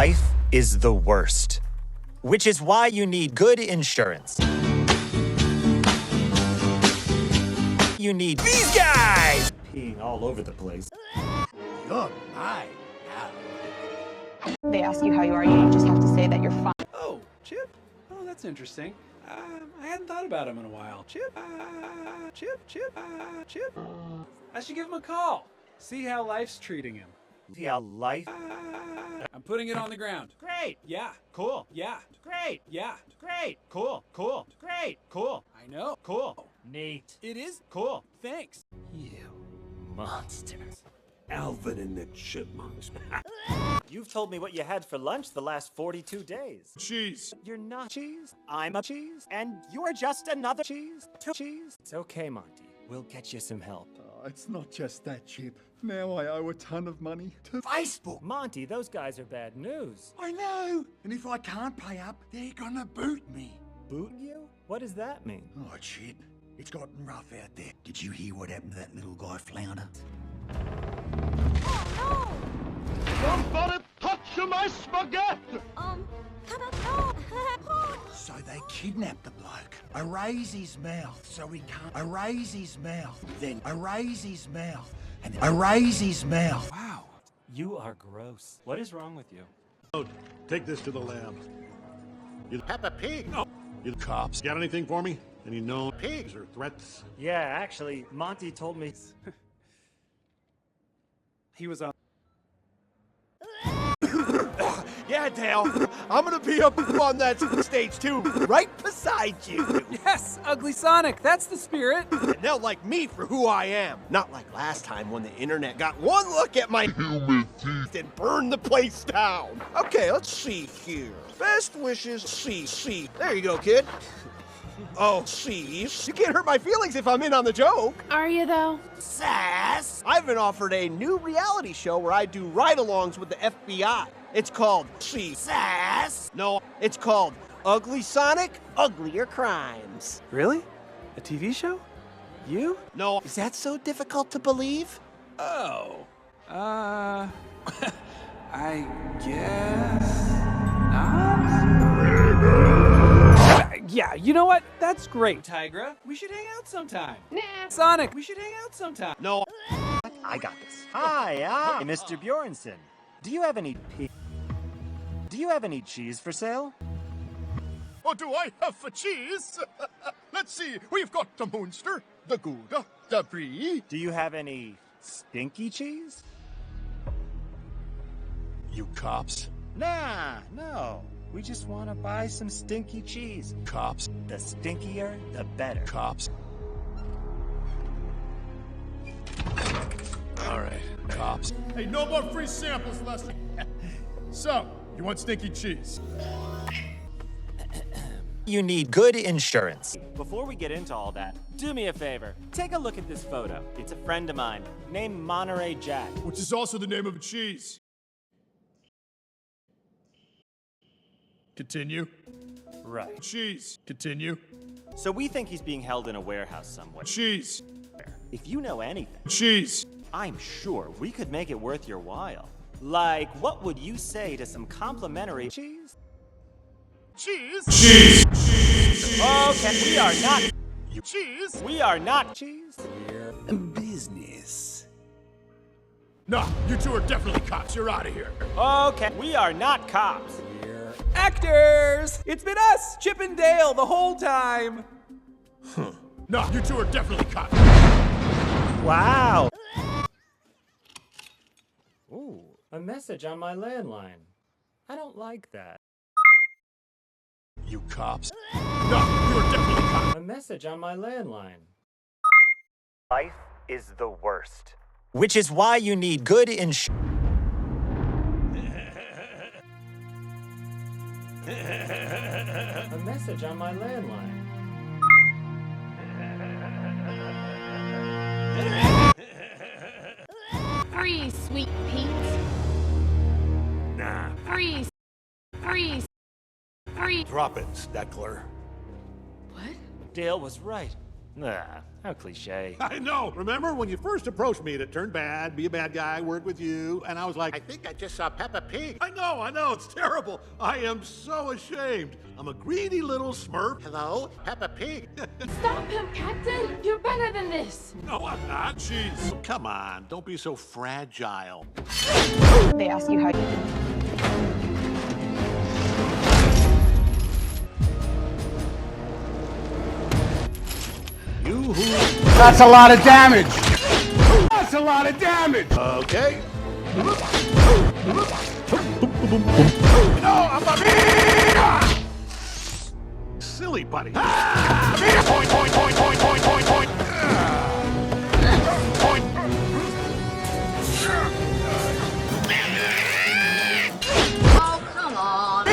Life is the worst, which is why you need good insurance. You need these guys! Peeing all over the place. You're mine now. They ask you how you are, you just have to say that you're fine. Oh, Chip? Oh, that's interesting. I hadn't thought about him in a while. Chip? Chip? I should give him a call. See how life's treating him. See how life... I'm putting it on the ground. Great! Yeah. Cool! Yeah. Great! Yeah. Great! Cool! Cool! Great! Cool! I know. Cool! Neat! It is? Cool! Thanks. You monsters. Alvin and the Chipmunks. You've told me what you had for lunch the last 42 days. Cheese. You're not cheese, I'm a cheese, and you're just another cheese. Two cheese. It's okay, Monty. We'll get you some help. Oh, it's not just that, Chip. Now I owe a ton of money to Facebook. Monty, those guys are bad news. I know! And if I can't pay up, they're gonna boot me. Boot you? What does that mean? Oh, Chip, it's gotten rough out there. Did you hear what happened to that little guy, Flounder? Oh, Somebody touch my spaghetti! no! No! So they kidnapped the bloke. I raise his mouth so he can't. I raise his mouth. Then I raise his mouth. And I raise his mouth. Wow. You are gross. What is wrong with you? Take this to the lab. You Peppa Pig. no. You cops. Got anything for me? Any known pigs or threats? Yeah, actually, Monty told me... He was on. Yeah, Dale. I'm gonna be up on that stage too, right beside you. Yes, Ugly Sonic. That's the spirit. And they'll like me for who I am. Not like last time when the internet got one look at my human teeth and burned the place down. Okay, let's see here. Best wishes, C. There you go, kid. Oh, C's. You can't hurt my feelings if I'm in on the joke. Are you, though? Sass. I've been offered a new reality show where I do ride-alongs with the FBI. It's called Sass. No, it's called Ugly Sonic, Uglier Crimes. Really? A TV show? You? No, is that so difficult to believe? Oh. I guess not? Yeah, you know what? That's great, Tigra. We should hang out sometime. Nah. Sonic, we should hang out sometime. No. I got this. Hi, Mr. Bjornson. Do you have any cheese for sale? What do I have for cheese? Let's see. We've got the Munster, the Gouda, the Brie. Do you have any stinky cheese? You cops. Nah, no. We just want to buy some stinky cheese. Cops. The stinkier, the better. Cops. All right, cops. Hey, no more free samples, Lester. So, you want stinky cheese? You need good insurance. Before we get into all that, do me a favor. Take a look at this photo. It's a friend of mine named Monterey Jack. Which is also the name of a cheese. Continue. Right. Cheese. Continue. So we think he's being held in a warehouse somewhere. Cheese. If you know anything, Cheese. I'm sure we could make it worth your while. Like, what would you say to some complimentary cheese? Cheese. Cheese. Okay, we are not Cheese. We are not cheese. Business. No, you two are definitely cops. You're out of here. Okay, we are not cops. Actors! It's been us, Chip and Dale, the whole time. No, you two are definitely cops. Wow. Ooh, a message on my landline. I don't like that. You cops. No, you are definitely cops. A message on my landline. Life is the worst. Which is why you need good insurance. A message on my landline. Free, sweet Pete. Nah. Free. Drop it, Steckler. What? Dale was right. How cliche. I know. Remember when you first approached me to turn bad, be a bad guy, work with you, and I was like, I think I just saw Peppa Pig. I know, it's terrible. I am so ashamed. I'm a greedy little smurf. Hello, Peppa Pig. Stop him, Captain! You're better than this! No, I'm not. Jeez. Come on, don't be so fragile. They ask you how you That's a lot of damage! That's a lot of damage! Okay. No, I'm a silly buddy. Point, point, point, point, point, point, point. Point. Oh, come on!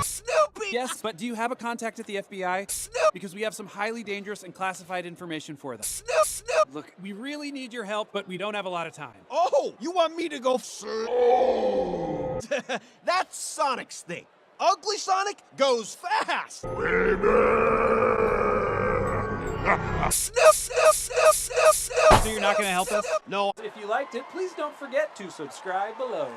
Snoopy! Yes, but do you have a contact at the FBI? Because we have some highly dangerous and classified information for them. Snoop, Snoop! Look, we really need your help, but we don't have a lot of time. Oh, you want me to go slow? That's Sonic's thing. Ugly Sonic goes fast. Snoop, Snoop, Snoop, Snoop, Snoop. So you're not going to help us? No. If you liked it, please don't forget to subscribe below.